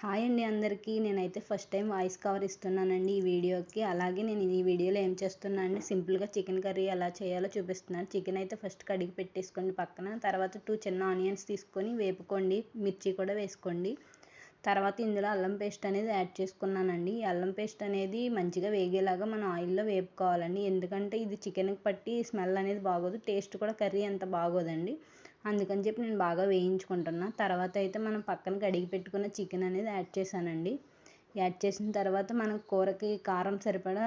Hi అండి అందరికీ. నేనైతే ఫస్ట్ టైం వాయిస్ కవర్ ఇస్తున్నానండి ఈ వీడియోకి. అలాగే నేను ఈ వీడియోలో ఏం చేస్తున్నాను అంటే సింపుల్గా చికెన్ కర్రీ ఎలా చేయాలో చూపిస్తున్నాను. చికెన్ అయితే ఫస్ట్ కడిగి పెట్టేసుకోండి పక్కన. తర్వాత 2 చిన్న ఆనియన్స్ తీసుకొని వేపుకోండి, మిర్చి కూడా వేసుకోండి. తర్వాత ఇందులో అల్లం పేస్ట్ అనేది యాడ్ చేసుకున్నానండి. ఈ అల్లం పేస్ట్ అనేది మంచిగా వేగేలాగా మనం ఆయిల్లో వేపుకోవాలండి. ఎందుకంటే ఇది చికెన్కి పట్టి స్మెల్ అనేది బాగోదు, టేస్ట్ కూడా కర్రీ అంత బాగోదండి. అందుకని చెప్పి నేను బాగా వేయించుకుంటున్నా. తర్వాత అయితే మనం పక్కన కడిగి పెట్టుకున్న చికెన్ అనేది యాడ్ చేశానండి. యాడ్ చేసిన తర్వాత మనం కూరకి కారం సరిపడా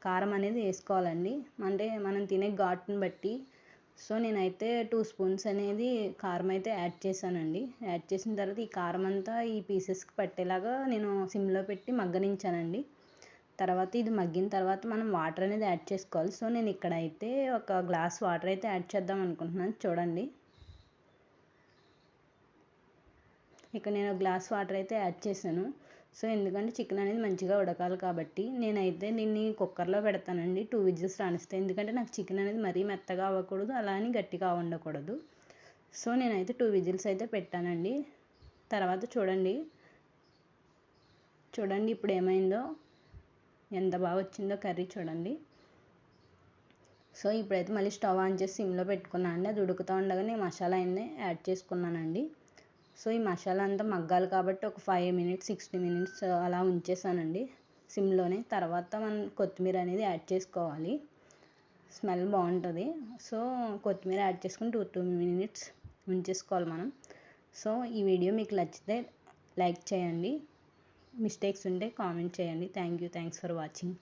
కారం అనేది వేసుకోవాలండి. అంటే మనం తినే ఘాటుని బట్టి. సో నేనైతే 2 స్పూన్స్ అనేది కారం అయితే యాడ్ చేశానండి. యాడ్ చేసిన తర్వాత ఈ కారం అంతా ఈ పీసెస్కి పట్టేలాగా నేను సిమ్లో పెట్టి మగ్గనించానండి. తర్వాత ఇది మగ్గిన తర్వాత మనం వాటర్ అనేది యాడ్ చేసుకోవాలి. సో నేను ఇక్కడైతే ఒక గ్లాస్ వాటర్ అయితే యాడ్ చేద్దాం అనుకుంటున్నాను. చూడండి, ఇక్కడ నేను గ్లాస్ వాటర్ అయితే యాడ్ చేశాను. సో ఎందుకంటే చికెన్ అనేది మంచిగా ఉడకాలి కాబట్టి నేనైతే దీన్ని కుక్కర్లో పెడతానండి. 2 విజిల్స్ రానిస్తాను. ఎందుకంటే నాకు చికెన్ అనేది మరీ మెత్తగా అవ్వకూడదు, అలా అని గట్టిగా ఉండకూడదు. సో నేనైతే 2 విజిల్స్ అయితే పెట్టానండి. తర్వాత చూడండి ఇప్పుడు ఏమైందో, ఎంత బాగా వచ్చిందో కర్రీ చూడండి. సో ఇప్పుడైతే మళ్ళీ స్టవ్ ఆన్ చేసి సిమ్లో పెట్టుకున్నాను అండి. అది ఉడుకుతూ ఉండగానే మసాలా అన్నీ యాడ్ చేసుకున్నానండి. సో ఈ మసాలా అంతా మగ్గాలి కాబట్టి ఒక 5 మినిట్స్ 60 మినిట్స్ అలా ఉంచేసానండి సిమ్లోనే. తర్వాత మనం కొత్తిమీర అనేది యాడ్ చేసుకోవాలి, స్మెల్ బాగుంటుంది. సో కొత్తిమీర యాడ్ చేసుకుని 2 మినిట్స్ ఉంచేసుకోవాలి మనం. సో ఈ వీడియో మీకు నచ్చితే లైక్ చేయండి, మిస్టేక్స్ ఉంటే కామెంట్ చేయండి. Thanks for watching.